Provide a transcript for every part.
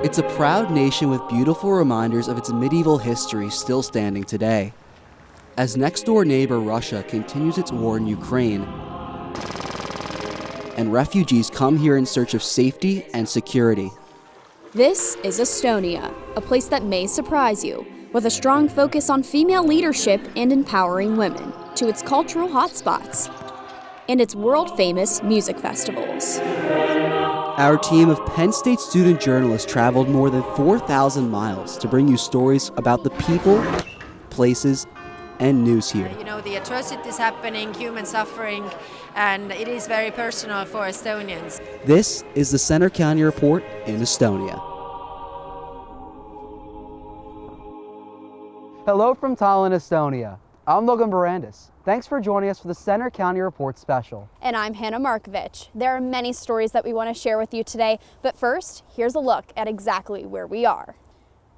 It's a proud nation with beautiful reminders of its medieval history still standing today. As next-door neighbor Russia continues its war in Ukraine, and refugees come here in search of safety and security. This is Estonia, a place that may surprise you, with a strong focus on female leadership and empowering women, to its cultural hotspots and its world-famous music festivals. Our team of Penn State student journalists traveled more than 4,000 miles to bring you stories about the people, places, and news here. You know, the atrocities happening, human suffering, and it is very personal for Estonians. This is the Center County Report in Estonia. Hello from Tallinn, Estonia. I'm Logan Barandis. Thanks for joining us for the Center County Report special. And I'm Hannah Markovich. There are many stories that we want to share with you today, but first, here's a look at exactly where we are.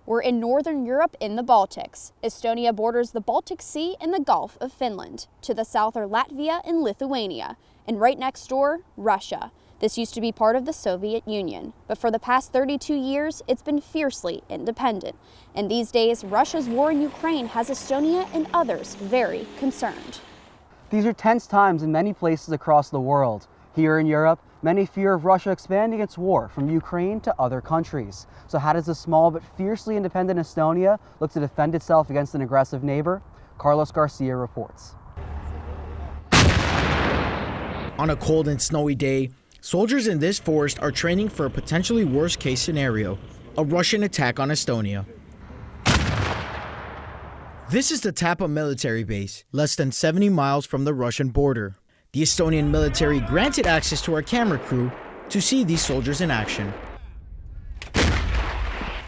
We're in Northern Europe in the Baltics. Estonia borders the Baltic Sea and the Gulf of Finland. To the south are Latvia and Lithuania. And right next door, Russia. This used to be part of the Soviet Union, but for the past 32 years, it's been fiercely independent. And these days, Russia's war in Ukraine has Estonia and others very concerned. These are tense times in many places across the world. Here in Europe, many fear of Russia expanding its war from Ukraine to other countries. So how does the small but fiercely independent Estonia look to defend itself against an aggressive neighbor? Carlos Garcia reports. On a cold and snowy day, soldiers in this forest are training for a potentially worst-case scenario, a Russian attack on Estonia. This is the Tapa military base, less than 70 miles from the Russian border. The Estonian military granted access to our camera crew to see these soldiers in action.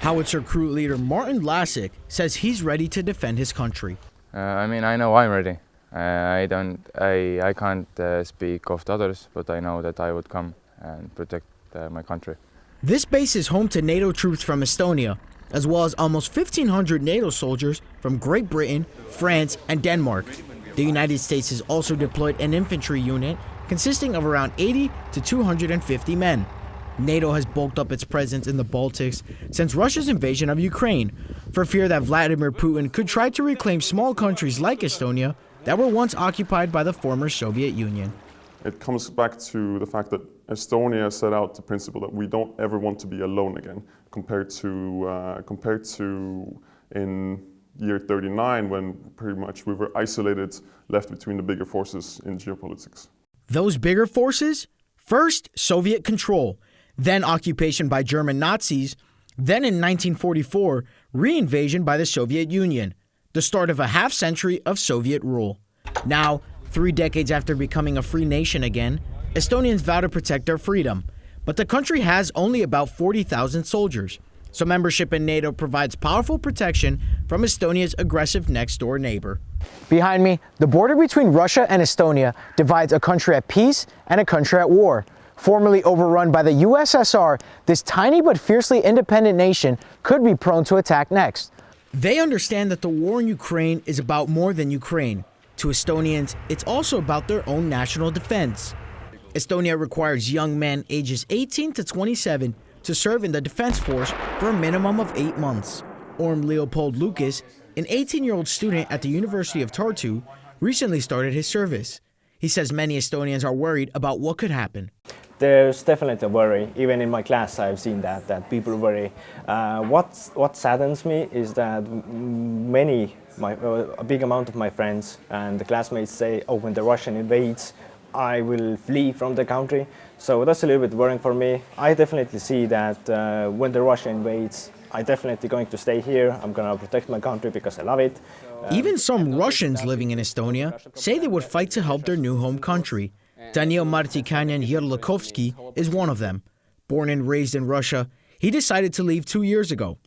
Howitzer crew leader Martin Lasik says he's ready to defend his country. I know I'm ready. I can't speak of the others, but I know that I would come and protect my country. This base is home to NATO troops from Estonia, as well as almost 1,500 NATO soldiers from Great Britain, France, and Denmark. The United States has also deployed an infantry unit consisting of around 80 to 250 men. NATO has bulked up its presence in the Baltics since Russia's invasion of Ukraine, for fear that Vladimir Putin could try to reclaim small countries like Estonia that were once occupied by the former Soviet Union. It comes back to the fact that Estonia set out the principle that we don't ever want to be alone again, compared to in year 39, when pretty much we were isolated, left between the bigger forces in geopolitics. Those bigger forces? First, Soviet control, then occupation by German Nazis, then in 1944, re-invasion by the Soviet Union, the start of a half-century of Soviet rule. Now, 3 decades after becoming a free nation again, Estonians vow to protect their freedom. But the country has only about 40,000 soldiers, so membership in NATO provides powerful protection from Estonia's aggressive next-door neighbor. Behind me, the border between Russia and Estonia divides a country at peace and a country at war. Formerly overrun by the USSR, this tiny but fiercely independent nation could be prone to attack next. They understand that the war in Ukraine is about more than Ukraine. To Estonians, it's also about their own national defense. Estonia requires young men ages 18 to 27 to serve in the defense force for a minimum of 8 months. Orm Leopold Lucas, an 18-year-old student at the University of Tartu, recently started his service. He says many Estonians are worried about what could happen. There's definitely a worry. Even in my class, I've seen that people worry. What saddens me is that a big amount of my friends and the classmates say, oh, when the Russian invades, I will flee from the country. So that's a little bit worrying for me. I definitely see that when the Russia invades, I'm definitely going to stay here. I'm going to protect my country because I love it. Even some Russians living in Estonia say they would fight to help their new home country. Daniel Martikanyan Yerlakovsky is one of them. Born and raised in Russia, he decided to leave 2 years ago.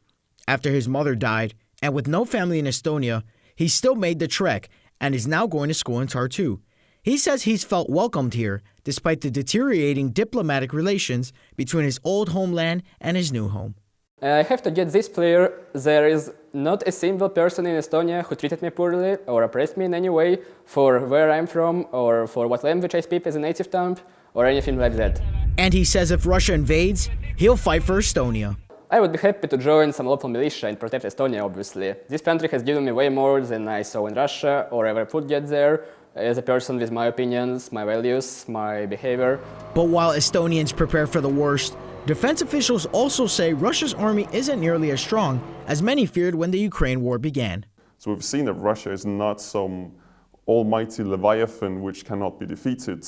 After his mother died, and with no family in Estonia, he still made the trek and is now going to school in Tartu. He says he's felt welcomed here, despite the deteriorating diplomatic relations between his old homeland and his new home. I have to get this clear. There is not a single person in Estonia who treated me poorly or oppressed me in any way for where I'm from or for what language I speak as a native tongue or anything like that. And he says if Russia invades, he'll fight for Estonia. I would be happy to join some local militia and protect Estonia, obviously. This country has given me way more than I saw in Russia or ever could get there, as a person with my opinions, my values, my behavior. But while Estonians prepare for the worst, defense officials also say Russia's army isn't nearly as strong as many feared when the Ukraine war began. So we've seen that Russia is not some almighty Leviathan which cannot be defeated.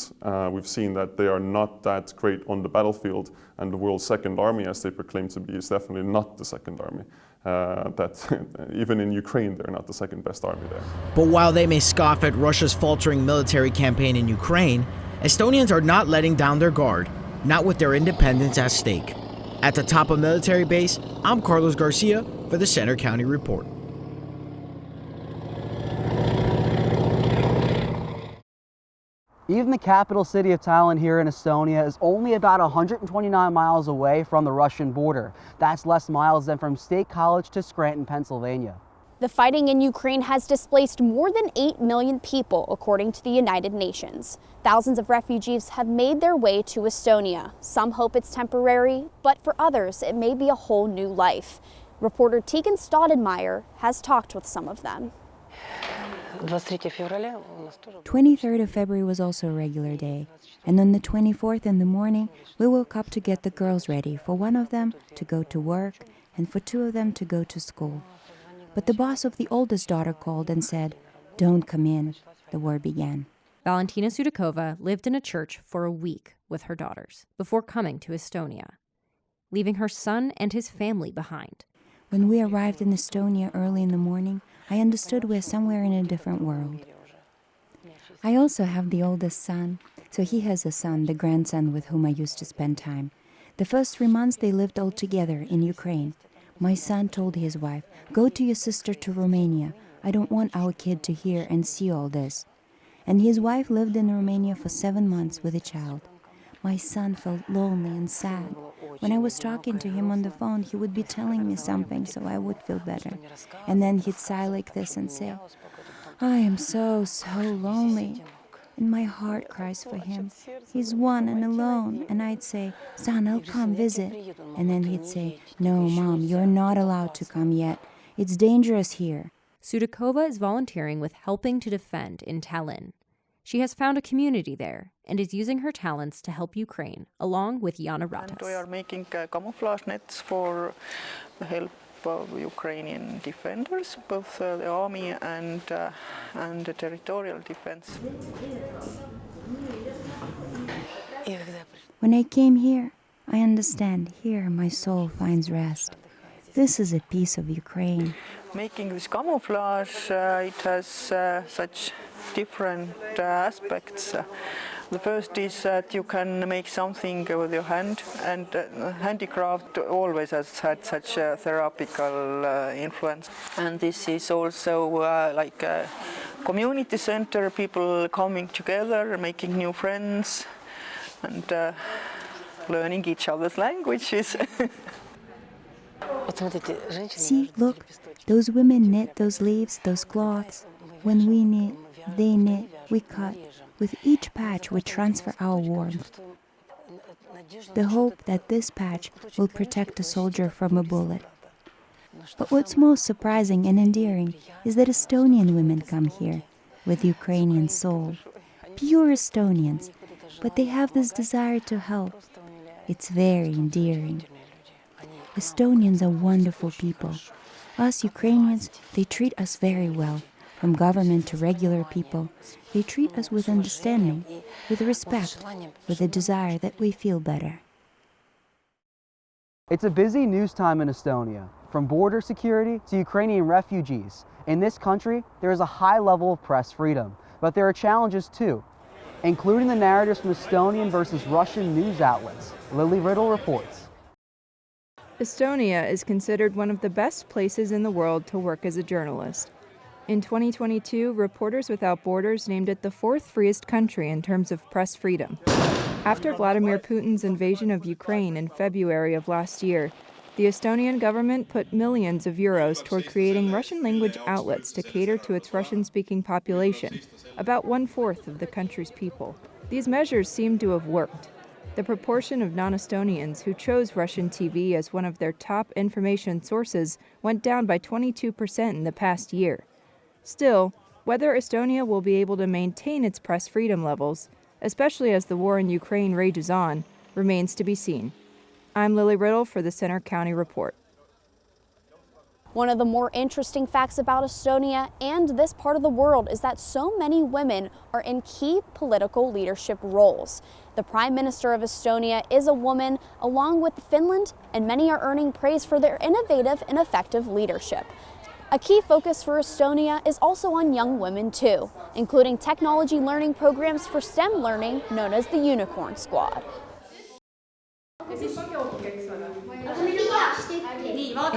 We've seen that they are not that great on the battlefield, and the world's second army, as they proclaim to be, is definitely not the second army. Even in Ukraine, they're not the second best army there. But while they may scoff at Russia's faltering military campaign in Ukraine, Estonians are not letting down their guard, not with their independence at stake. At the top of military base, I'm Carlos Garcia for the Center County Report. Even the capital city of Tallinn here in Estonia is only about 129 miles away from the Russian border. That's less miles than from State College to Scranton, Pennsylvania. The fighting in Ukraine has displaced more than 8 million people, according to the United Nations. Thousands of refugees have made their way to Estonia. Some hope it's temporary, but for others, it may be a whole new life. Reporter Tegan Staudenmeyer has talked with some of them. 23rd of February was also a regular day, and on the 24th in the morning, we woke up to get the girls ready, for one of them to go to work and for two of them to go to school. But the boss of the oldest daughter called and said, "Don't come in." The war began. Valentina Sudakova lived in a church for a week with her daughters before coming to Estonia, leaving her son and his family behind. When we arrived in Estonia early in the morning, I understood we're somewhere in a different world. I also have the oldest son, so he has a son, the grandson with whom I used to spend time. The first 3 months they lived all together in Ukraine. My son told his wife, "Go to your sister to Romania. I don't want our kid to hear and see all this." And his wife lived in Romania for 7 months with a child. My son felt lonely and sad. When I was talking to him on the phone, he would be telling me something so I would feel better. And then he'd sigh like this and say, "I am so lonely." And my heart cries for him. He's one and alone. And I'd say, "Son, I'll come visit." And then he'd say, "No, Mom, you're not allowed to come yet. It's dangerous here." Sudakova is volunteering with Helping to Defend in Tallinn. She has found a community there and is using her talents to help Ukraine, along with Jana Ratas. We are making camouflage nets for the help of Ukrainian defenders, both the army and the territorial defense. When I came here, I understand here my soul finds rest. This is a piece of Ukraine. Making this camouflage, it has such different aspects. The first is that you can make something with your hand, and handicraft always has had such a therapeutical influence. And this is also like a community center, people coming together, making new friends, and learning each other's languages. See, look, those women knit those leaves, those cloths. When we knit, they knit, we cut. With each patch, we transfer our warmth. The hope that this patch will protect a soldier from a bullet. But what's most surprising and endearing is that Estonian women come here with Ukrainian soul, pure Estonians, but they have this desire to help. It's very endearing. Estonians are wonderful people. Us Ukrainians, they treat us very well. From government to regular people, they treat us with understanding, with respect, with a desire that we feel better. It's a busy news time in Estonia, from border security to Ukrainian refugees. In this country, there is a high level of press freedom, but there are challenges too, including the narratives from Estonian versus Russian news outlets. Lily Riddle reports. Estonia is considered one of the best places in the world to work as a journalist. In 2022, Reporters Without Borders named it the 4th freest country in terms of press freedom. After Vladimir Putin's invasion of Ukraine in February of last year, the Estonian government put millions of euros toward creating Russian-language outlets to cater to its Russian-speaking population, about 1/4 of the country's people. These measures seem to have worked. The proportion of non-Estonians who chose Russian TV as one of their top information sources went down by 22% in the past year. Still, whether Estonia will be able to maintain its press freedom levels, especially as the war in Ukraine rages on, remains to be seen. I'm Lily Riddle for the Center County Report. One of the more interesting facts about Estonia and this part of the world is that so many women are in key political leadership roles. The Prime Minister of Estonia is a woman, along with Finland, and many are earning praise for their innovative and effective leadership. A key focus for Estonia is also on young women too, including technology learning programs for STEM learning known as the Unicorn Squad. In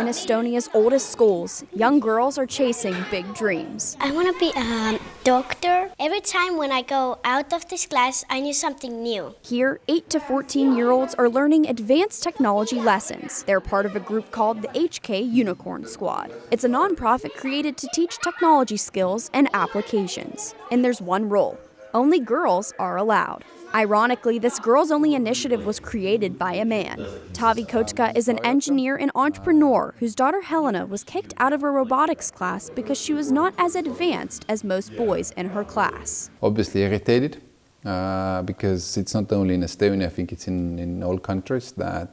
Estonia's oldest schools, young girls are chasing big dreams. I want to be a doctor. Every time when I go out of this class, I knew something new. Here, 8 to 14-year-olds are learning advanced technology lessons. They're part of a group called the HK Unicorn Squad. It's a nonprofit created to teach technology skills and applications. And there's one rule: only girls are allowed. Ironically, this girls-only initiative was created by a man. Taavi Kotka is an engineer and entrepreneur whose daughter Helena was kicked out of a robotics class because she was not as advanced as most boys in her class. Obviously irritated, because it's not only in Estonia, I think it's in all countries that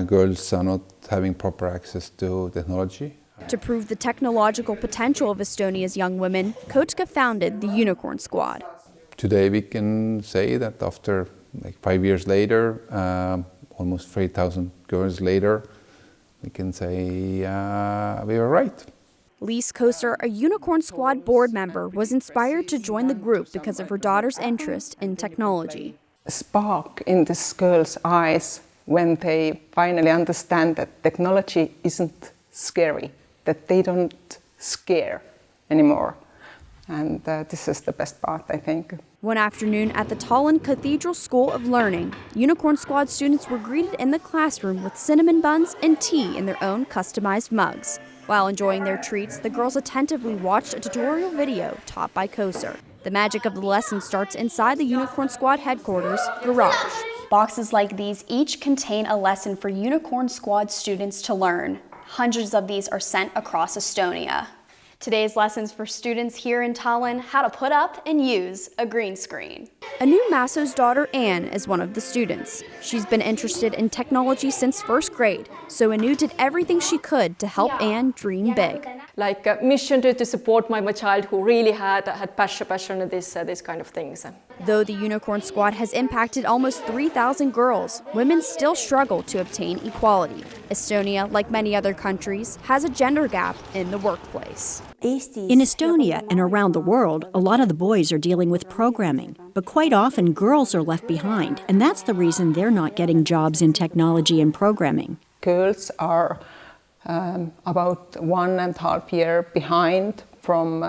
girls are not having proper access to technology. To prove the technological potential of Estonia's young women, Kotka founded the Unicorn Squad. Today we can say that after 5 years later, almost 3,000 girls later, we can say we were right. Lise Koser, a Unicorn Squad board member, was inspired to join the group because of her daughter's interest in technology. A spark in this girl's eyes when they finally understand that technology isn't scary, that they don't scare anymore. And this is the best part, I think. One afternoon at the Tallinn Cathedral School of Learning, Unicorn Squad students were greeted in the classroom with cinnamon buns and tea in their own customized mugs. While enjoying their treats, the girls attentively watched a tutorial video taught by Koser. The magic of the lesson starts inside the Unicorn Squad headquarters garage. Boxes like these each contain a lesson for Unicorn Squad students to learn. Hundreds of these are sent across Estonia. Today's lessons for students here in Tallinn: how to put up and use a green screen. Anu Masso's daughter Anne is one of the students. She's been interested in technology since first grade, so Anu did everything she could to help Anne dream big. Like a mission to support my child who really had passion in this kind of things. Though the Unicorn Squad has impacted almost 3,000 girls, women still struggle to obtain equality. Estonia, like many other countries, has a gender gap in the workplace. In Estonia and around the world, a lot of the boys are dealing with programming, but quite often girls are left behind, and that's the reason they're not getting jobs in technology and programming. Girls are about 1.5 years behind from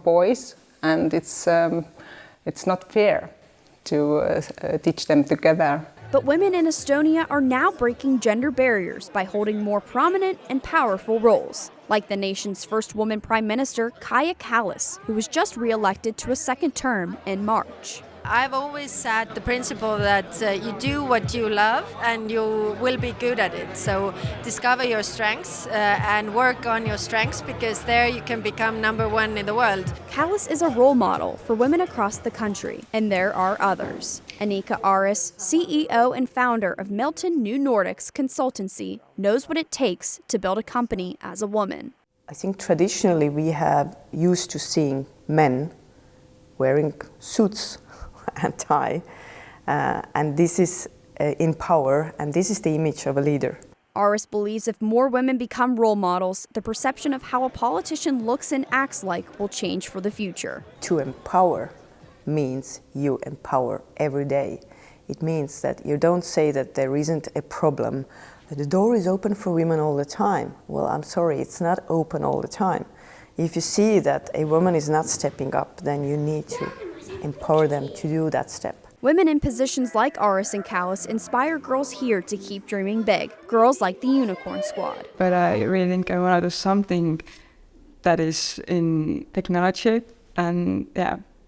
boys, and it's not fair to teach them together. But women in Estonia are now breaking gender barriers by holding more prominent and powerful roles, like the nation's first woman prime minister, Kaja Kallas, who was just re-elected to a second term in March. I've always said the principle that you do what you love and you will be good at it. So discover your strengths and work on your strengths, because there you can become #1 in the world. Kallas is a role model for women across the country, and there are others. Annika Aris, CEO and founder of Milton New Nordics Consultancy, knows what it takes to build a company as a woman. I think traditionally we have used to seeing men wearing suits and tie, and this is in power, and this is the image of a leader. Aris believes if more women become role models, the perception of how a politician looks and acts like will change for the future. To empower means you empower every day. It means that you don't say that there isn't a problem. The door is open for women all the time. Well, I'm sorry, it's not open all the time. If you see that a woman is not stepping up, then you need to empower them to do that step. Women in positions like Aris and Kallas inspire girls here to keep dreaming big, girls like the Unicorn Squad. But I really think I want to do something that is in technology, and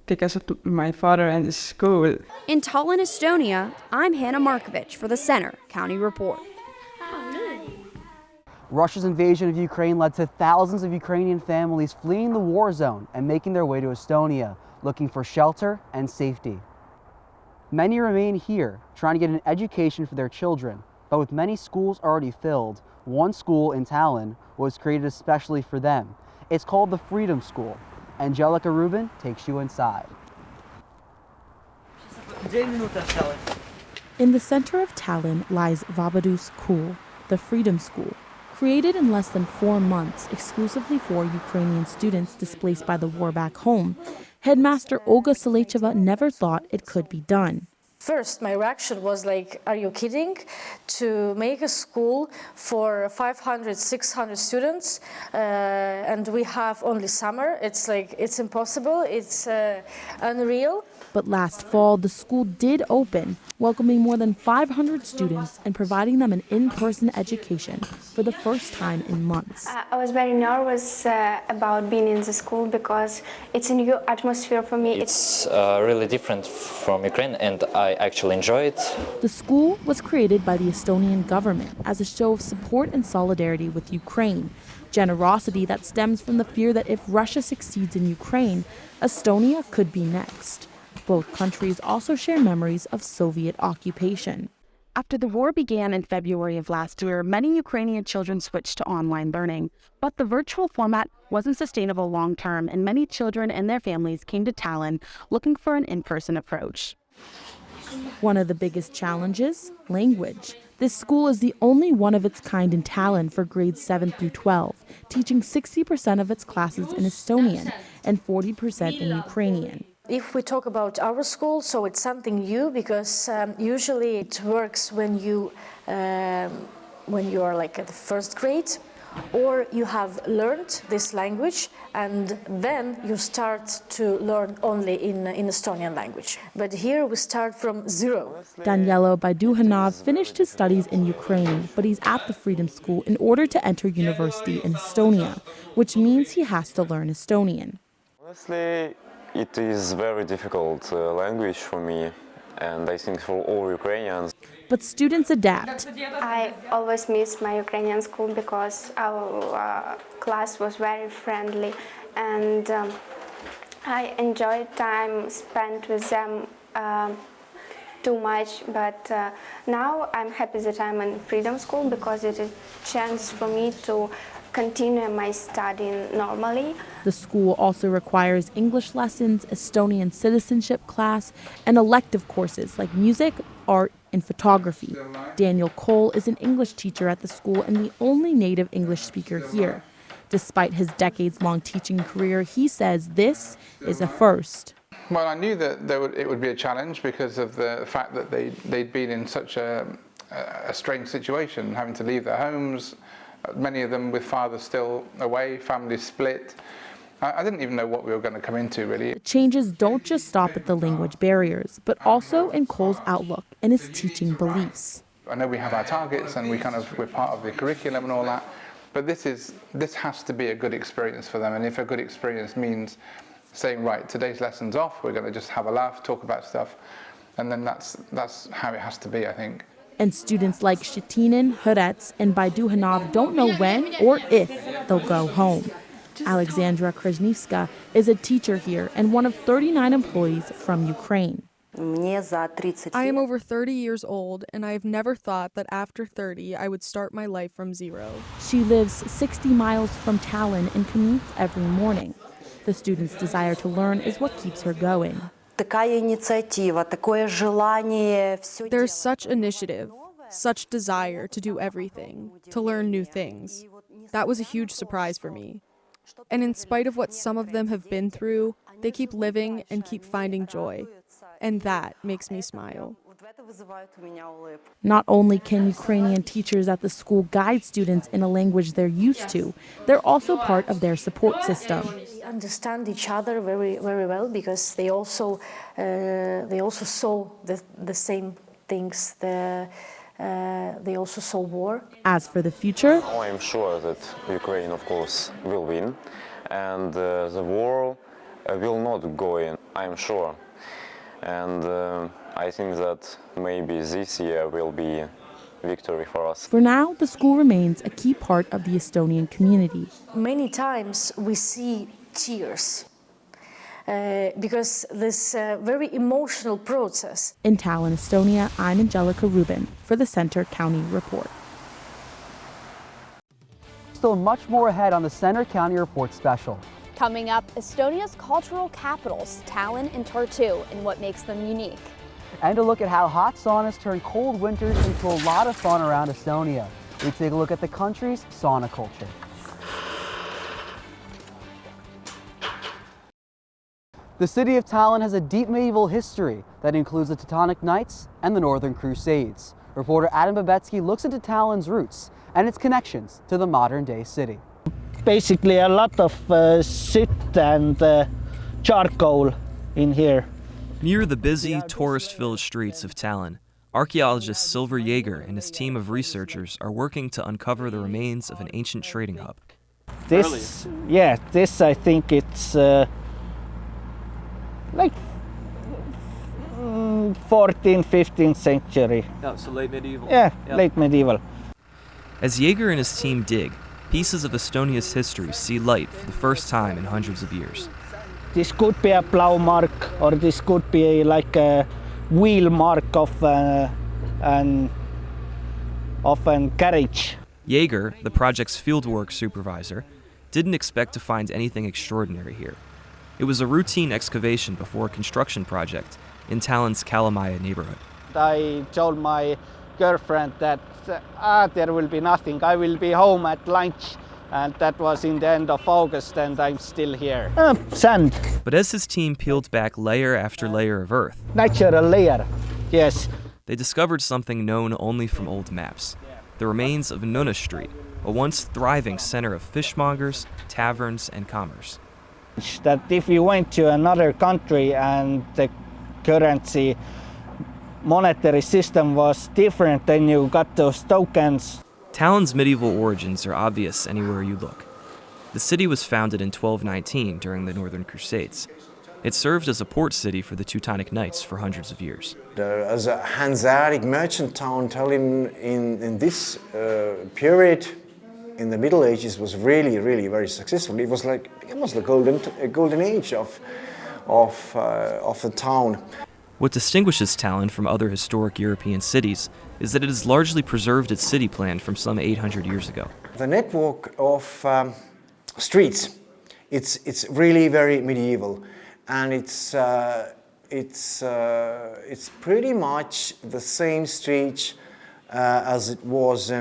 because of my father and the school. In Tallinn, Estonia, I'm Hannah Markovich for the Center County Report. Russia's invasion of Ukraine led to thousands of Ukrainian families fleeing the war zone and making their way to Estonia, looking for shelter and safety. Many remain here, trying to get an education for their children, but with many schools already filled, one school in Tallinn was created especially for them. It's called the Freedom School. Angelica Rubin takes you inside. In the center of Tallinn lies Vabadus School, the Freedom School. Created in less than 4 months exclusively for Ukrainian students displaced by the war back home, Headmaster Olga Selecheva never thought it could be done. First, my reaction was like, are you kidding? To make a school for 500, 600 students, and we have only summer, it's like, it's impossible, it's unreal. But last fall, the school did open, welcoming more than 500 students and providing them an in-person education for the first time in months. I was very nervous about being in the school because it's a new atmosphere for me. It's really different from Ukraine, and I actually enjoy it. The school was created by the Estonian government as a show of support and solidarity with Ukraine, generosity that stems from the fear that if Russia succeeds in Ukraine, Estonia could be next. Both countries also share memories of Soviet occupation. After the war began in February of last year, many Ukrainian children switched to online learning. But the virtual format wasn't sustainable long term, and many children and their families came to Tallinn looking for an in-person approach. One of the biggest challenges, language. This school is the only one of its kind in Tallinn for grades 7 through 12, teaching 60% of its classes in Estonian and 40% in Ukrainian. If we talk about our school, so it's something new because usually it works when you are like at the first grade, or you have learned this language and then you start to learn only in Estonian language. But here we start from zero. Danielo Baiduhanov finished his studies in Ukraine, but he's at the Freedom School in order to enter university in Estonia, which means he has to learn Estonian. Honestly, it is very difficult language for me, and I think for all Ukrainians. But students adapt. I always miss my Ukrainian school because our class was very friendly, and I enjoyed time spent with them too much. But now I'm happy that I'm in Freedom School because it is a chance for me to continue my studying normally. The school also requires English lessons, Estonian citizenship class, and elective courses like music, art, and photography. Daniel Cole is an English teacher at the school and the only native English speaker here. Despite his decades-long teaching career, he says this is a first. Well, I knew that it would be a challenge because of the fact that they'd been in such a strange situation, having to leave their homes, many of them with fathers still away, families split. I didn't even know what we were going to come into, really. The changes don't just stop at the language barriers, but also in Cole's outlook and his teaching beliefs. I know we have our targets and we're part of the curriculum and all that, but this has to be a good experience for them. And if a good experience means saying, right, today's lesson's off, we're going to just have a laugh, talk about stuff, and then that's how it has to be, I think. And students like Shetinin, Hurets, and Baiduhanov don't know when or if they'll go home. Alexandra Krasnivska is a teacher here and one of 39 employees from Ukraine. I am over 30 years old, and I have never thought that after 30 I would start my life from zero. She lives 60 miles from Tallinn and commutes every morning. The student's desire to learn is what keeps her going. There's such initiative, such desire to do everything, to learn new things. That was a huge surprise for me. And in spite of what some of them have been through, they keep living and keep finding joy. And that makes me smile. Not only can Ukrainian teachers at the school guide students in a language they're used to, they're also part of their support system. We understand each other very, very well because they also saw the same things. They also saw war. As for the future, I am sure that Ukraine, of course, will win, and the war will not go in, I'm sure. And I think that maybe this year will be victory for us. For now, the school remains a key part of the Estonian community. Many times we see tears because this very emotional process. In Tallinn, Estonia, I'm Angelica Rubin for the Center County Report. Still much more ahead on the Center County Report special. Coming up, Estonia's cultural capitals, Tallinn and Tartu, and what makes them unique. And a look at how hot saunas turn cold winters into a lot of fun around Estonia. We take a look at the country's sauna culture. The city of Tallinn has a deep medieval history that includes the Teutonic Knights and the Northern Crusades. Reporter Adam Babetsky looks into Tallinn's roots and its connections to the modern-day city. Basically a lot of soot and charcoal in here. Near the busy, tourist-filled streets of Tallinn, archaeologist Silver Jaeger and his team of researchers are working to uncover the remains of an ancient trading hub. This I think it's like 14th, 15th century. Oh, so late medieval? Yeah, late medieval. As Jaeger and his team dig, pieces of Estonia's history see light for the first time in hundreds of years. This could be a plow mark, or this could be like a wheel mark of an carriage. Jaeger, the project's fieldwork supervisor, didn't expect to find anything extraordinary here. It was a routine excavation before a construction project in Tallinn's Kalamaja neighborhood. I told my girlfriend that there will be nothing. I will be home at lunch. And that was in the end of August, and I'm still here. Sand. But as his team peeled back layer after layer of earth, natural layer, yes, they discovered something known only from old maps. The remains of Nunna Street, a once thriving center of fishmongers, taverns, and commerce. That if you went to another country and the currency monetary system was different, then you got those tokens. Tallinn's medieval origins are obvious anywhere you look. The city was founded in 1219 during the Northern Crusades. It served as a port city for the Teutonic Knights for hundreds of years. As a Hanseatic merchant town, Tallinn in this period, in the Middle Ages, was really, really very successful. It was like a golden age of the town. What distinguishes Tallinn from other historic European cities is that it has largely preserved its city plan from some 800 years ago. The network of streets, it's really very medieval, and it's pretty much the same street as it was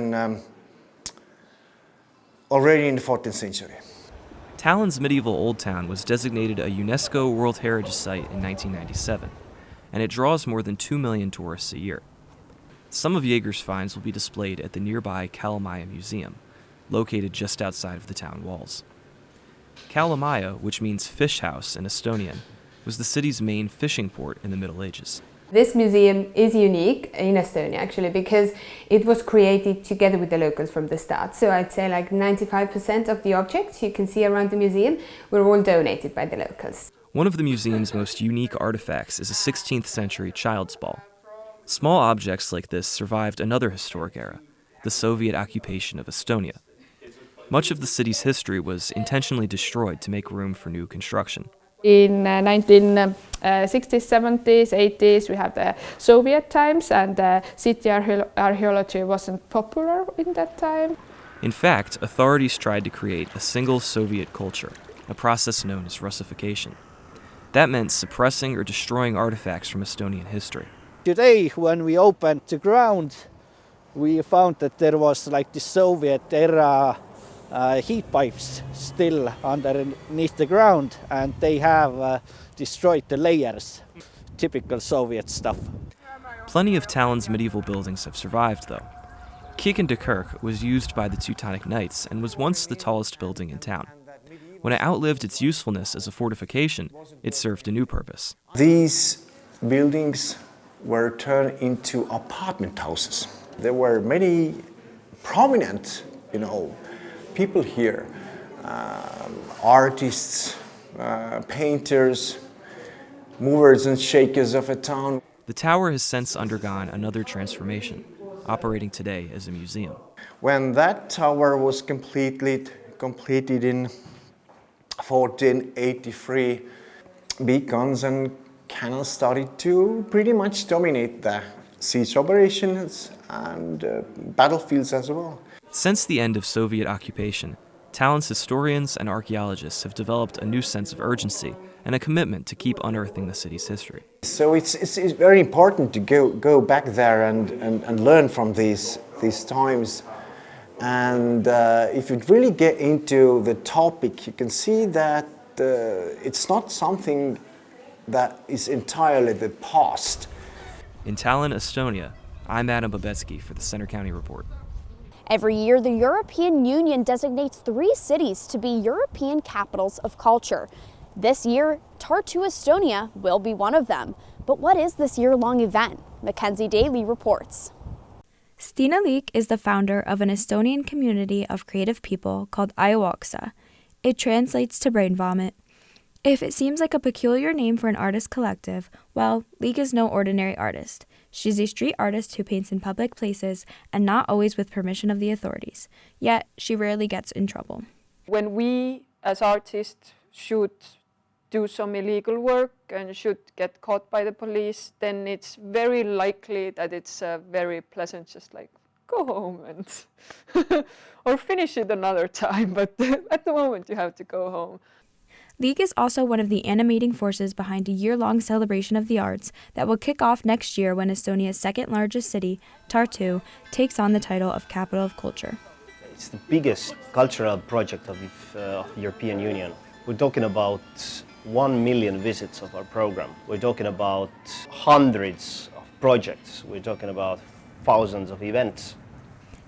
already in the 14th century. Tallinn's medieval Old Town was designated a UNESCO World Heritage Site in 1997. And it draws more than 2 million tourists a year. Some of Jaeger's finds will be displayed at the nearby Kalamaja Museum, located just outside of the town walls. Kalamaja, which means fish house in Estonian, was the city's main fishing port in the Middle Ages. This museum is unique in Estonia actually because it was created together with the locals from the start. So I'd say like 95% of the objects you can see around the museum were all donated by the locals. One of the museum's most unique artifacts is a 16th century child's ball. Small objects like this survived another historic era, the Soviet occupation of Estonia. Much of the city's history was intentionally destroyed to make room for new construction. In 1960s, 70s, 80s, we have the Soviet times, and city archaeology wasn't popular in that time. In fact, authorities tried to create a single Soviet culture, a process known as Russification. That meant suppressing or destroying artifacts from Estonian history. Today, when we opened the ground, we found that there was like the Soviet era heat pipes still underneath the ground, and they have destroyed the layers. Typical Soviet stuff. Plenty of Tallinn's medieval buildings have survived, though. Kirken de Kerk was used by the Teutonic Knights and was once the tallest building in town. When it outlived its usefulness as a fortification, it served a new purpose. These buildings were turned into apartment houses. There were many prominent, people here, artists, painters, movers and shakers of a town. The tower has since undergone another transformation, operating today as a museum. When that tower was completed in 1483, beacons and cannons started to pretty much dominate the siege operations and battlefields as well. Since the end of Soviet occupation, Tallinn's historians and archaeologists have developed a new sense of urgency and a commitment to keep unearthing the city's history. So it's very important to go back there and learn from these times. And if you really get into the topic, you can see that it's not something that is entirely the past. In Tallinn, Estonia, I'm Adam Babetsky for the Center County Report. Every year, the European Union designates 3 cities to be European capitals of culture. This year, Tartu, Estonia will be one of them. But what is this year-long event? Mackenzie Daly reports. Stina Liik is the founder of an Estonian community of creative people called Ayahuasca. It translates to brain vomit. If it seems like a peculiar name for an artist collective, well, Liik is no ordinary artist. She's a street artist who paints in public places and not always with permission of the authorities. Yet, she rarely gets in trouble. When we, as artists, should do some illegal work and should get caught by the police, then it's very likely that it's very pleasant, just like, go home and or finish it another time, but at the moment you have to go home. Liik is also one of the animating forces behind a year-long celebration of the arts that will kick off next year when Estonia's second-largest city, Tartu, takes on the title of Capital of Culture. It's the biggest cultural project of the European Union. We're talking about 1 million visits of our program. We're talking about hundreds of projects. We're talking about thousands of events.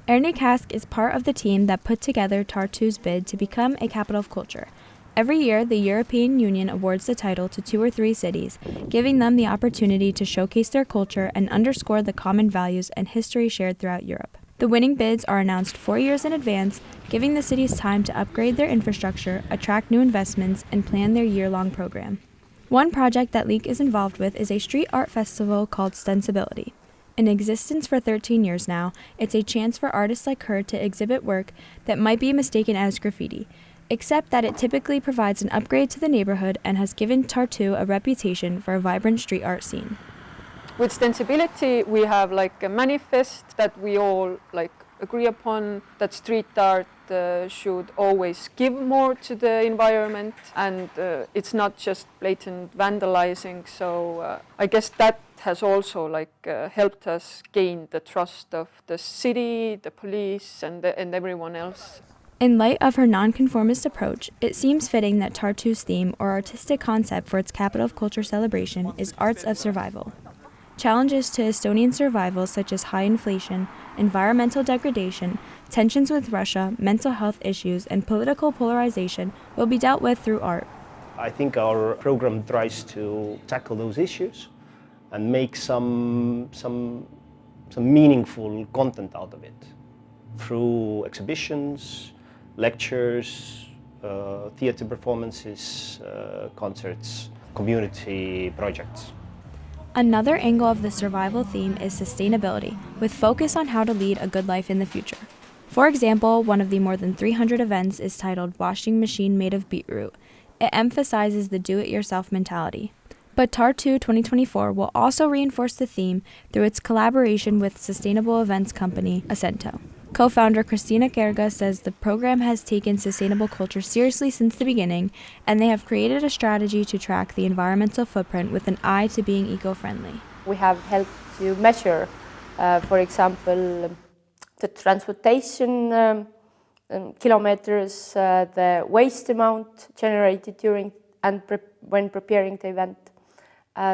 Ernie Kask is part of the team that put together Tartu's bid to become a capital of culture. Every year, the European Union awards the title to 2 or 3 cities, giving them the opportunity to showcase their culture and underscore the common values and history shared throughout Europe. The winning bids are announced 4 years in advance, giving the cities time to upgrade their infrastructure, attract new investments, and plan their year-long program. One project that Liik is involved with is a street art festival called Stensibility. In existence for 13 years now, it's a chance for artists like her to exhibit work that might be mistaken as graffiti, except that it typically provides an upgrade to the neighborhood and has given Tartu a reputation for a vibrant street art scene. With Stensibility, we have like a manifest that we all agree upon, that street art should always give more to the environment, and it's not just blatant vandalizing. So I guess that has also helped us gain the trust of the city, the police, and everyone else. In light of her nonconformist approach, it seems fitting that Tartu's theme or artistic concept for its Capital of Culture celebration is Arts of Survival. Challenges to Estonian survival such as high inflation, environmental degradation, tensions with Russia, mental health issues, and political polarization will be dealt with through art. I think our program tries to tackle those issues and make some meaningful content out of it through exhibitions, lectures, theater performances, concerts, community projects. Another angle of the survival theme is sustainability, with focus on how to lead a good life in the future. For example, one of the more than 300 events is titled Washing Machine Made of Beetroot. It emphasizes the do-it-yourself mentality. But Tartu 2024 will also reinforce the theme through its collaboration with sustainable events company Acento. Co-founder Christina Kerga says the program has taken sustainable culture seriously since the beginning, and they have created a strategy to track the environmental footprint with an eye to being eco-friendly. We have helped to measure, for example, the transportation kilometers, the waste amount generated during and when preparing the event.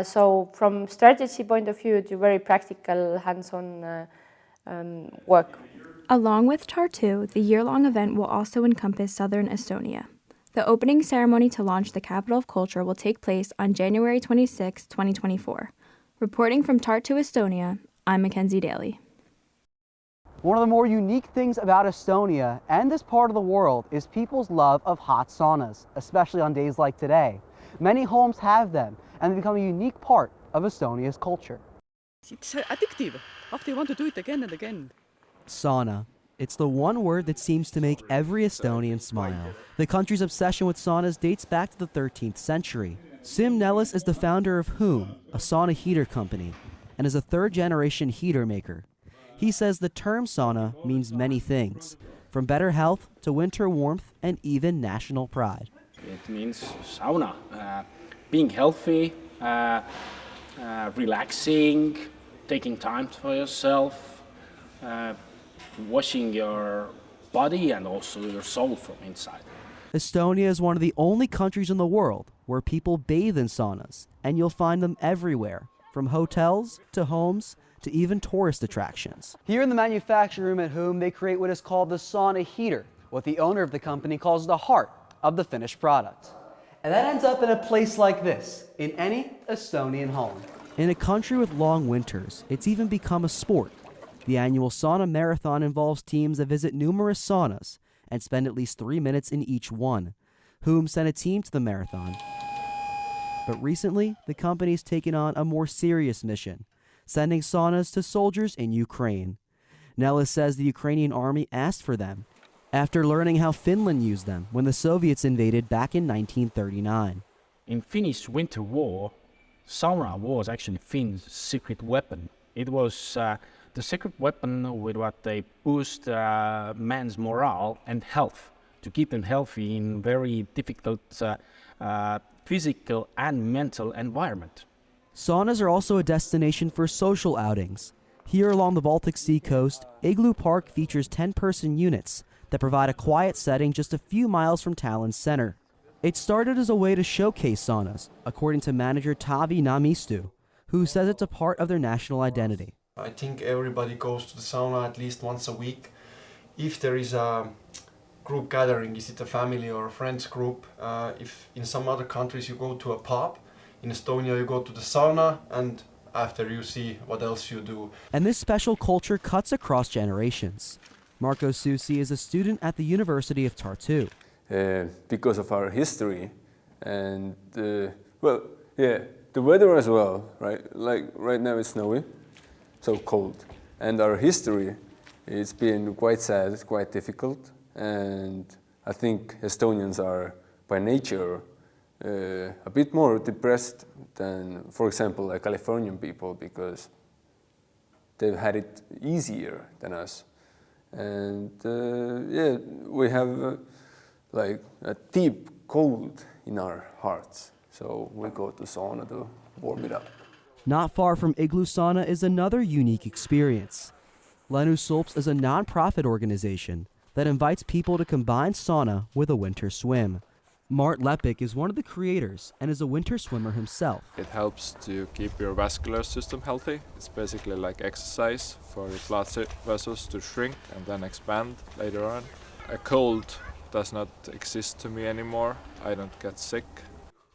So from strategy point of view to very practical hands-on work. Along with Tartu, the year-long event will also encompass southern Estonia. The opening ceremony to launch the Capital of Culture will take place on January 26, 2024. Reporting from Tartu, Estonia, I'm Mackenzie Daly. One of the more unique things about Estonia and this part of the world is people's love of hot saunas, especially on days like today. Many homes have them, and they become a unique part of Estonia's culture. It's addictive. After you want to do it again and again. Sauna. It's the one word that seems to make every Estonian smile. The country's obsession with saunas dates back to the 13th century. Sim Nellis is the founder of Whom, a sauna heater company, and is a third-generation heater maker. He says the term sauna means many things, from better health to winter warmth and even national pride. It means sauna, being healthy, relaxing, taking time for yourself, washing your body and also your soul from inside. Estonia is one of the only countries in the world where people bathe in saunas, and you'll find them everywhere, from hotels to homes to even tourist attractions. Here in the manufacturing room at Whom, they create what is called the sauna heater, what the owner of the company calls the heart of the finished product. And that ends up in a place like this, in any Estonian home. In a country with long winters, it's even become a sport. The annual sauna marathon involves teams that visit numerous saunas and spend at least 3 minutes in each one. Whom sent a team to the marathon. But recently, the company's taken on a more serious mission, sending saunas to soldiers in Ukraine. Nellis says the Ukrainian army asked for them after learning how Finland used them when the Soviets invaded back in 1939. In Finnish Winter War, sauna was actually Finn's secret weapon. It was the secret weapon with what they boost man's morale and health, to keep them healthy in very difficult physical and mental environment. Saunas are also a destination for social outings. Here along the Baltic Sea coast, Igloo Park features 10-person units that provide a quiet setting just a few miles from Tallinn's center. It started as a way to showcase saunas, according to manager Taavi Namistu, who says it's a part of their national identity. I think everybody goes to the sauna at least once a week. If there is a group gathering, is it a family or a friends group? If in some other countries you go to a pub, in Estonia you go to the sauna, and after you see what else you do. And this special culture cuts across generations. Marco Susi is a student at the University of Tartu. Because of our history and, well, yeah, the weather as well, right? Like right now it's snowy, so cold. And our history, it's been quite sad, quite difficult. And I think Estonians are by nature a bit more depressed than, for example, like Californian people, because they've had it easier than us. And yeah, we have like a deep cold in our hearts, so we go to sauna to warm it up. Not far from Igloo Sauna is another unique experience. Lenu Sulps is a non-profit organization that invites people to combine sauna with a winter swim. Mart Lepik is one of the creators and is a winter swimmer himself. It helps to keep your vascular system healthy. It's basically like exercise for your blood vessels to shrink and then expand later on. A cold does not exist to me anymore. I don't get sick.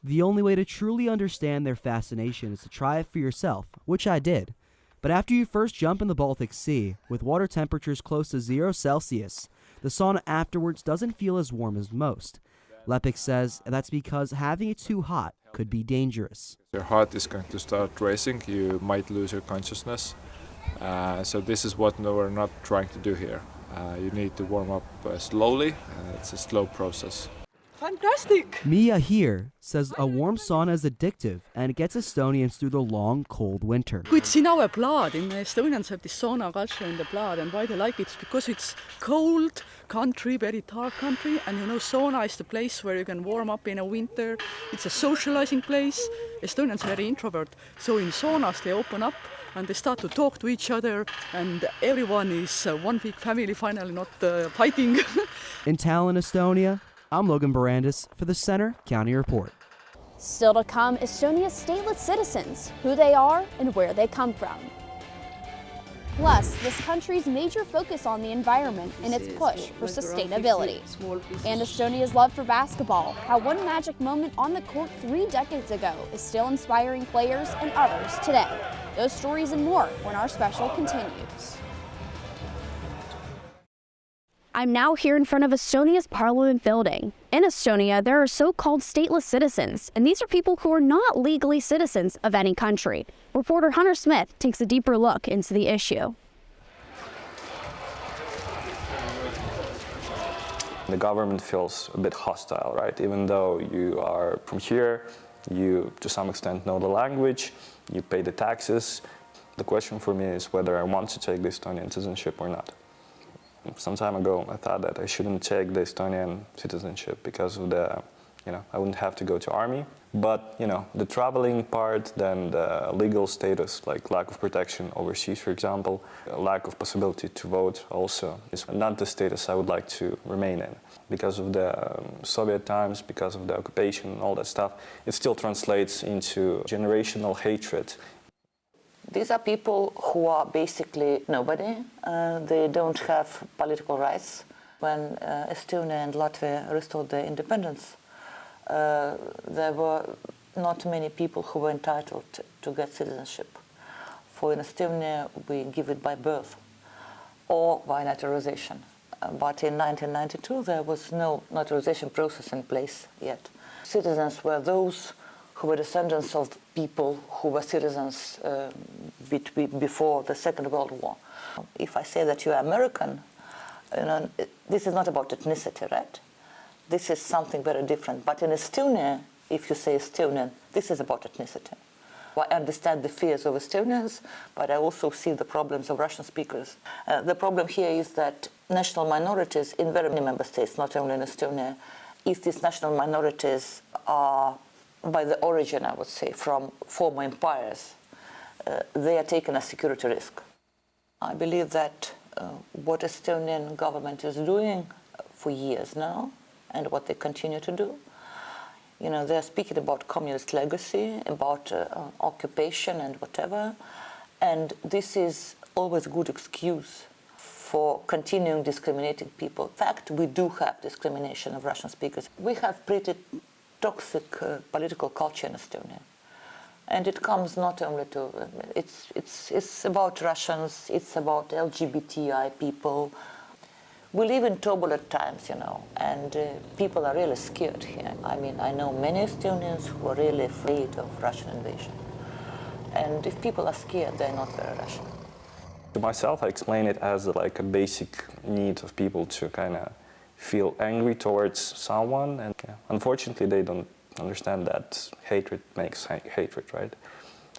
The only way to truly understand their fascination is to try it for yourself, which I did. But after you first jump in the Baltic Sea, with water temperatures close to 0 Celsius, the sauna afterwards doesn't feel as warm as most. Lepik says that's because having it too hot could be dangerous. Your heart is going to start racing, you might lose your consciousness. So this is what we're not trying to do here. You need to warm up slowly, it's a slow process. Fantastic! Mia here says a warm sauna is addictive and it gets Estonians through the long, cold winter. It's in our blood. In Estonians have this sauna culture in the blood, and why they like it is because it's cold country, very dark country, and you know sauna is the place where you can warm up in a winter. It's a socializing place. Estonians are very introvert, so in saunas they open up and they start to talk to each other, and everyone is one big family finally, not fighting. In Tallinn, Estonia, I'm Logan Barandis for the Center County Report. Still to come, Estonia's stateless citizens, who they are and where they come from. Plus, this country's major focus on the environment and its push for sustainability. And Estonia's love for basketball, how one magic moment on the court 3 decades ago is still inspiring players and others today. Those stories and more when our special continues. I'm now here in front of Estonia's parliament building. In Estonia, there are so-called stateless citizens, and these are people who are not legally citizens of any country. Reporter Hunter Smith takes a deeper look into the issue. The government feels a bit hostile, right? Even though you are from here, you to some extent know the language, you pay the taxes. The question for me is whether I want to take the Estonian citizenship or not. Some time ago, I thought that I shouldn't take the Estonian citizenship because of the, I wouldn't have to go to army. But, the traveling part, then the legal status, like lack of protection overseas, for example, lack of possibility to vote also is not the status I would like to remain in. Because of the Soviet times, because of the occupation and all that stuff, it still translates into generational hatred. These are people who are basically nobody. They don't have political rights. When Estonia and Latvia restored their independence, there were not many people who were entitled to get citizenship. For in Estonia, we give it by birth or by naturalization. But in 1992, there was no naturalization process in place yet. Citizens were those who were descendants of people who were citizens before the Second World War. If I say that you are American, this is not about ethnicity, right? This is something very different. But in Estonia, if you say Estonian, this is about ethnicity. I understand the fears of Estonians, but I also see the problems of Russian speakers. The problem here is that national minorities in very many member states, not only in Estonia, if these national minorities are by the origin, I would say, from former empires, they are taken as security risk. I believe that what Estonian government is doing for years now, and what they continue to do, they're speaking about communist legacy, about occupation and whatever, and this is always a good excuse for continuing discriminating people. In fact, we do have discrimination of Russian speakers. We have pretty toxic political culture in Estonia. And it comes not only to, it's about Russians, it's about LGBTI people. We live in turbulent times, and people are really scared here. I mean, I know many Estonians who are really afraid of Russian invasion. And if people are scared, they're not very Russian. To myself, I explain it as like a basic need of people to kind of feel angry towards someone, and unfortunately they don't understand that hatred makes hatred, right?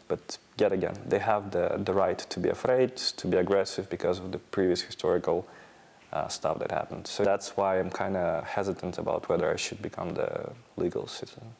But yet again, they have the right to be afraid, to be aggressive because of the previous historical stuff that happened. So that's why I'm kind of hesitant about whether I should become the legal citizen.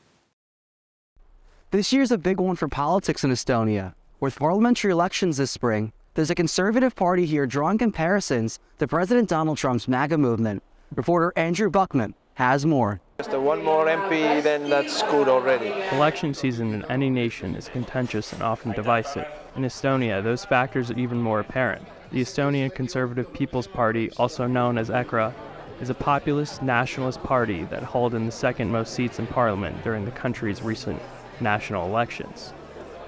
This year's a big one for politics in Estonia. With parliamentary elections this spring, there's a conservative party here drawing comparisons to President Donald Trump's MAGA movement. Reporter Andrew Buckman has more. Just one more MP, then that's good already. Election season in any nation is contentious and often divisive. In Estonia, those factors are even more apparent. The Estonian Conservative People's Party, also known as EKRA, is a populist nationalist party that held in the second most seats in parliament during the country's recent national elections.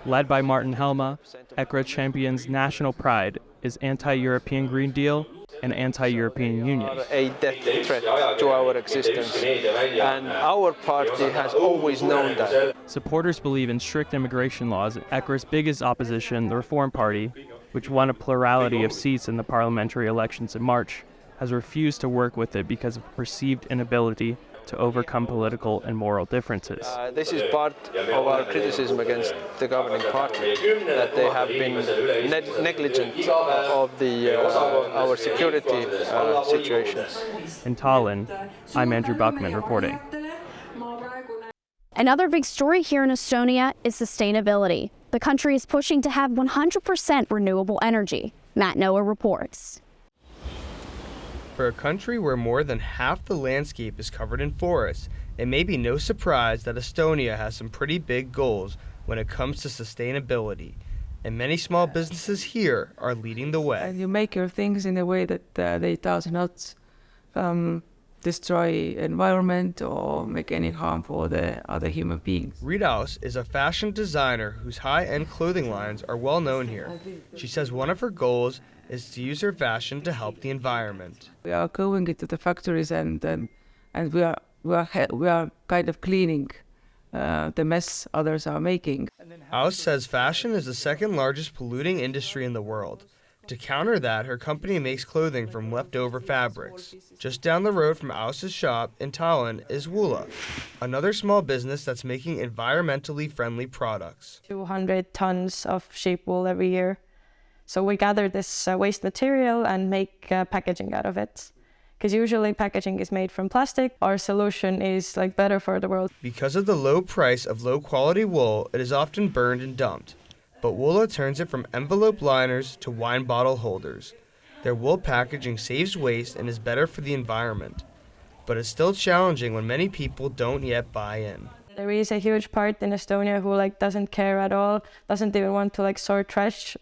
Led by Martin Helme, EKRA champions national pride, is anti-European Green Deal, and anti-European Union. A death threat to our existence, and our party has always known that. Supporters believe in strict immigration laws. EKRA's biggest opposition, the Reform Party, which won a plurality of seats in the parliamentary elections in March, has refused to work with it because of perceived inability to overcome political and moral differences. This is part of our criticism against the governing party, that they have been negligent of our security situations. In Tallinn, I'm Andrew Buckman reporting. Another big story here in Estonia is sustainability. The country is pushing to have 100% renewable energy. Matt Noah reports. For a country where more than half the landscape is covered in forests, it may be no surprise that Estonia has some pretty big goals when it comes to sustainability, and many small businesses here are leading the way. And you make your things in a way that they does not destroy environment or make any harm for the other human beings. Ridaus is a fashion designer whose high-end clothing lines are well known here. She says one of her goals is to use her fashion to help the environment. We are going into the factories and we are kind of cleaning the mess others are making. Aus says fashion is the second largest polluting industry in the world. To counter that, her company makes clothing from leftover fabrics. Just down the road from Aus's shop in Tallinn is Woola, another small business that's making environmentally friendly products. 200 tons of sheep wool every year. So we gather this waste material and make packaging out of it. Because usually packaging is made from plastic. Our solution is better for the world. Because of the low price of low quality wool, it is often burned and dumped. But Woola turns it from envelope liners to wine bottle holders. Their wool packaging saves waste and is better for the environment. But it's still challenging when many people don't yet buy in. There is a huge part in Estonia who doesn't care at all, doesn't even want to sort trash.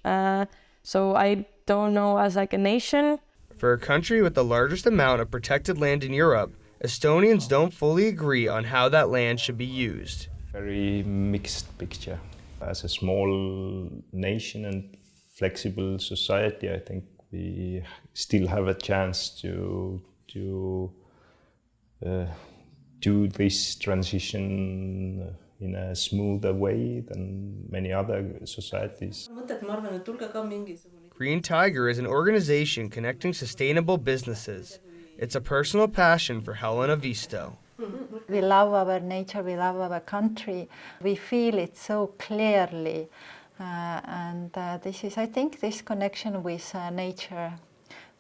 So I don't know, as a nation. For a country with the largest amount of protected land in Europe, Estonians don't fully agree on how that land should be used. Very mixed picture. As a small nation and flexible society, I think we still have a chance to do this transition in a smoother way than many other societies. Green Tiger is an organization connecting sustainable businesses. It's a personal passion for Helena Visto. We love our nature, we love our country. We feel it so clearly. This is, I think, this connection with nature.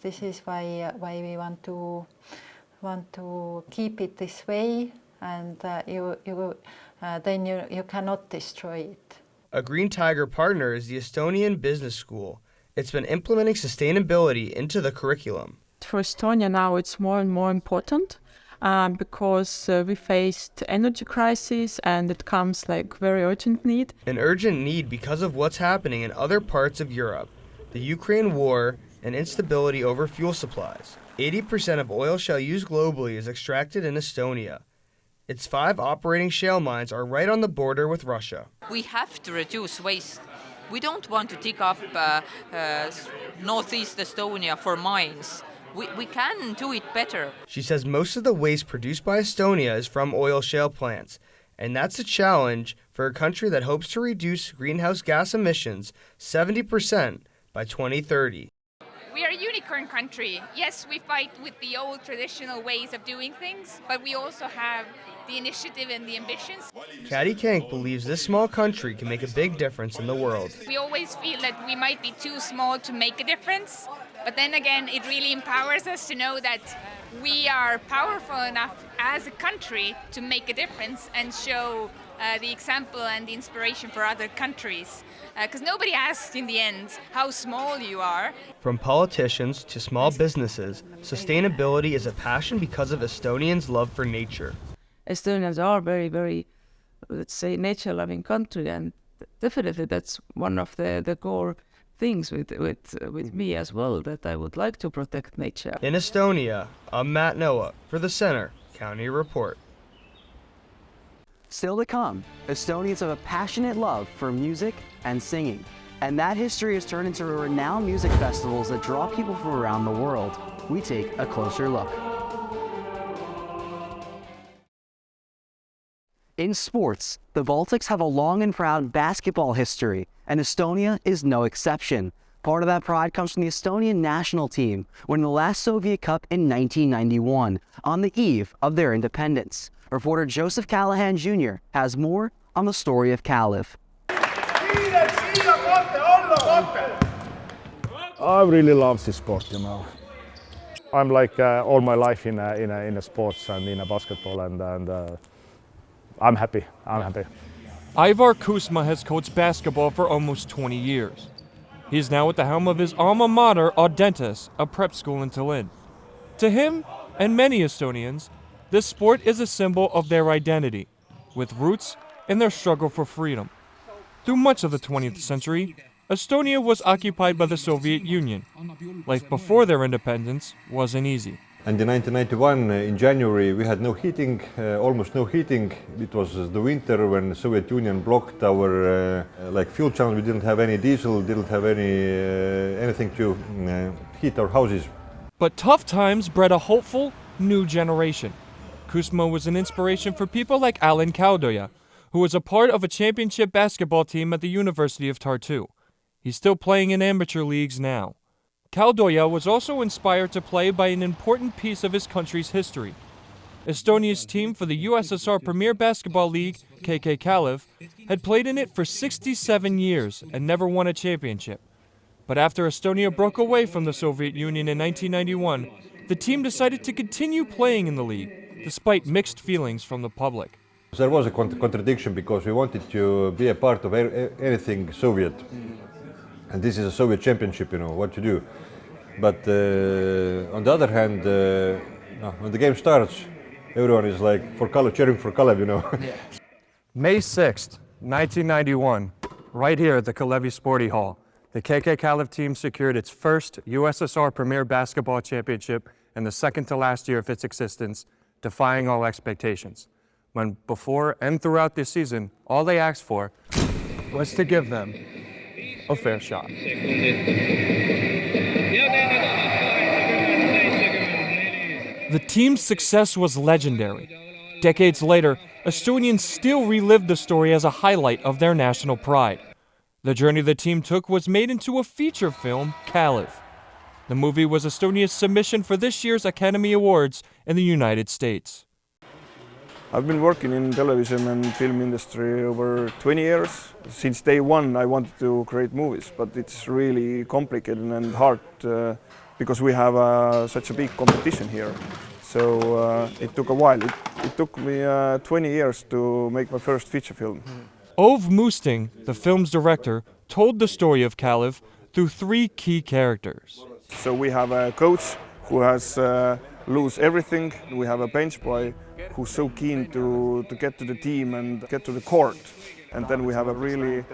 This is why we want to keep it this way, and then you cannot destroy it. A Green Tiger partner is the Estonian Business School. It's been implementing sustainability into the curriculum. For Estonia now it's more and more important. Because we faced energy crisis and it comes very urgent need. An urgent need because of what's happening in other parts of Europe, the Ukraine war and instability over fuel supplies. 80% of oil shale used globally is extracted in Estonia. Its 5 operating shale mines are right on the border with Russia. We have to reduce waste. We don't want to dig up northeast Estonia for mines. We can do it better. She says most of the waste produced by Estonia is from oil shale plants, and that's a challenge for a country that hopes to reduce greenhouse gas emissions 70% by 2030. We are a unicorn country. Yes, we fight with the old traditional ways of doing things, but we also have the initiative and the ambitions. Kati Kank believes this small country can make a big difference in the world. We always feel that we might be too small to make a difference, but then again, it really empowers us to know that we are powerful enough as a country to make a difference and show the example and the inspiration for other countries. Because nobody asks in the end how small you are. From politicians to small businesses, sustainability is a passion because of Estonians' love for nature. Estonians are very, very, let's say, nature-loving country, and definitely that's one of the core things with me as well, that I would like to protect nature. In Estonia, I'm Matt Noah for the Center County Report. Still to come, Estonians have a passionate love for music and singing, and that history has turned into renowned music festivals that draw people from around the world. We take a closer look. In sports, the Baltics have a long and proud basketball history, and Estonia is no exception. Part of that pride comes from the Estonian national team, winning the last Soviet Cup in 1991, on the eve of their independence. Reporter Joseph Callahan Jr. has more on the story of Kalev. I really love this sport, you know. I'm all my life in a sports and in a basketball, and I'm happy. Ivar Kuzma has coached basketball for almost 20 years. He is now at the helm of his alma mater, Audentes, a prep school in Tallinn. To him, and many Estonians, this sport is a symbol of their identity, with roots in their struggle for freedom. Through much of the 20th century, Estonia was occupied by the Soviet Union. Life before their independence wasn't easy. And in 1991, in January, we had no heating, almost no heating. It was the winter when the Soviet Union blocked our fuel channel. We didn't have any diesel, didn't have anything to heat our houses. But tough times bred a hopeful, new generation. Kuzma was an inspiration for people like Alan Kaldoja, who was a part of a championship basketball team at the University of Tartu. He's still playing in amateur leagues now. Kaldoja was also inspired to play by an important piece of his country's history. Estonia's team for the USSR Premier Basketball League, KK Kalev, had played in it for 67 years and never won a championship. But after Estonia broke away from the Soviet Union in 1991, the team decided to continue playing in the league, despite mixed feelings from the public. There was a contradiction because we wanted to be a part of anything Soviet. And this is a Soviet championship, what to do. But on the other hand, when the game starts, everyone is like cheering for Kalev, Yeah. May 6th, 1991, right here at the Kalevi Sporty Hall, the KK Kalev team secured its first USSR Premier Basketball Championship and the second to last year of its existence, defying all expectations. When before and throughout this season, all they asked for was to give them a fair shot. The team's success was legendary. Decades later, Estonians still relive the story as a highlight of their national pride. The journey the team took was made into a feature film, Kalev. The movie was Estonia's submission for this year's Academy Awards in the United States. I've been working in television and film industry over 20 years. Since day one I wanted to create movies, but it's really complicated and hard because we have such a big competition here. So it took a while. It took me 20 years to make my first feature film. Ove Moosting, the film's director, told the story of Kalev through three key characters. So we have a coach who has lose everything. We have a bench boy who's so keen to get to the team and get to the court. And then we have a really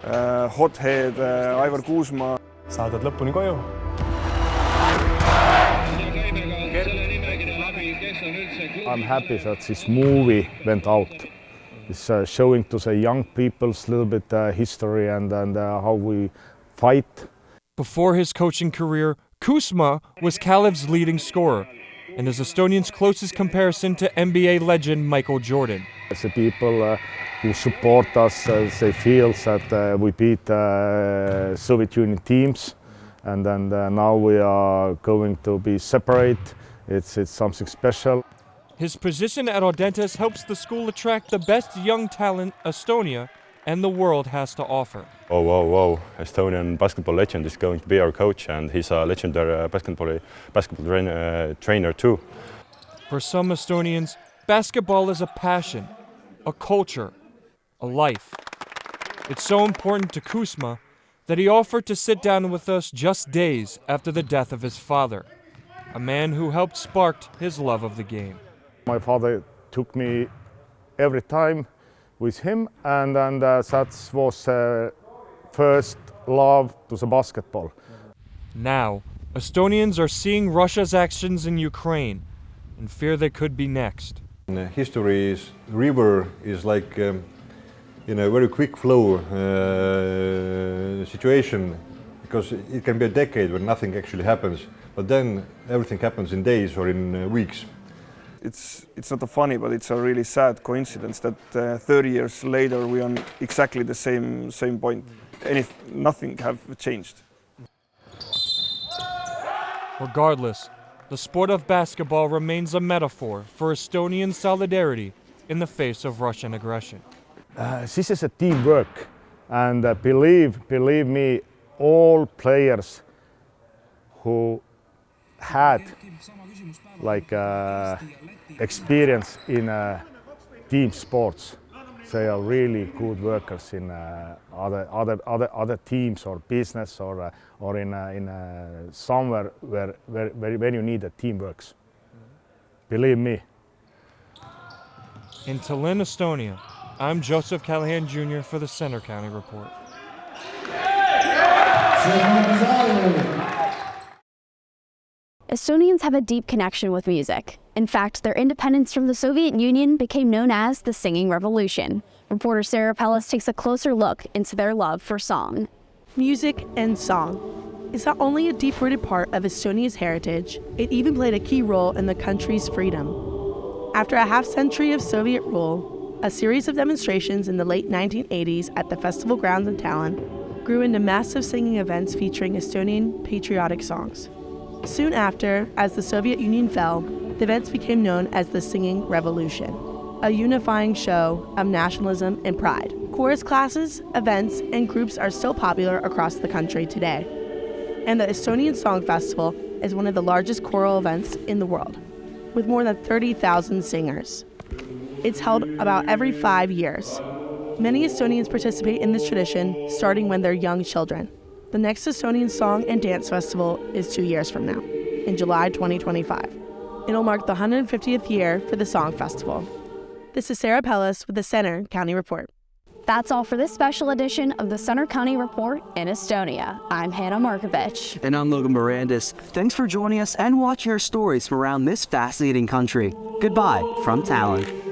hothead Aivar Kuusma. Saadad lõpuni koju. I'm happy that this movie went out. It's showing to the young people a little bit history and how we fight. Before his coaching career, Kuusma was Kalev's leading scorer and is Estonians' closest comparison to NBA legend Michael Jordan. The people who support us, they feel that we beat Soviet Union teams, and then now we are going to be separate. It's something special. His position at Audentes helps the school attract the best young talent Estonia and the world has to offer. Oh, whoa, Estonian basketball legend is going to be our coach, and he's a legendary basketball trainer too. For some Estonians, basketball is a passion, a culture, a life. It's so important to Kuusma that he offered to sit down with us just days after the death of his father, a man who helped spark his love of the game. My father took me every time with him, and that was first love to the basketball. Now, Estonians are seeing Russia's actions in Ukraine and fear they could be next. History river is like a very quick flow situation, because it can be a decade when nothing actually happens, but then everything happens in days or in weeks. It's not a funny, but it's a really sad coincidence that 30 years later we are on exactly the same point, and if nothing have changed. Regardless, the sport of basketball remains a metaphor for Estonian solidarity in the face of Russian aggression. This is a teamwork, and believe me, all players who had experience in team sports, they are really good workers in other teams or business or in somewhere where you need a teamwork. Believe me. In Tallinn, Estonia, I'm Joseph Callahan Jr. for the Center County Report. Estonians have a deep connection with music. In fact, their independence from the Soviet Union became known as the Singing Revolution. Reporter Sarah Pellis takes a closer look into their love for song. Music and song is not only a deep-rooted part of Estonia's heritage, it even played a key role in the country's freedom. After a half-century of Soviet rule, a series of demonstrations in the late 1980s at the festival grounds in Tallinn grew into massive singing events featuring Estonian patriotic songs. Soon after, as the Soviet Union fell, the events became known as the Singing Revolution, a unifying show of nationalism and pride. Chorus classes, events, and groups are still popular across the country today. And the Estonian Song Festival is one of the largest choral events in the world, with more than 30,000 singers. It's held about every 5 years. Many Estonians participate in this tradition starting when they're young children. The next Estonian Song and Dance Festival is 2 years from now, in July 2025. It'll mark the 150th year for the Song Festival. This is Sarah Pellis with the Center County Report. That's all for this special edition of the Center County Report in Estonia. I'm Hannah Markovich. And I'm Logan Mirandis. Thanks for joining us and watching our stories from around this fascinating country. Goodbye from Tallinn.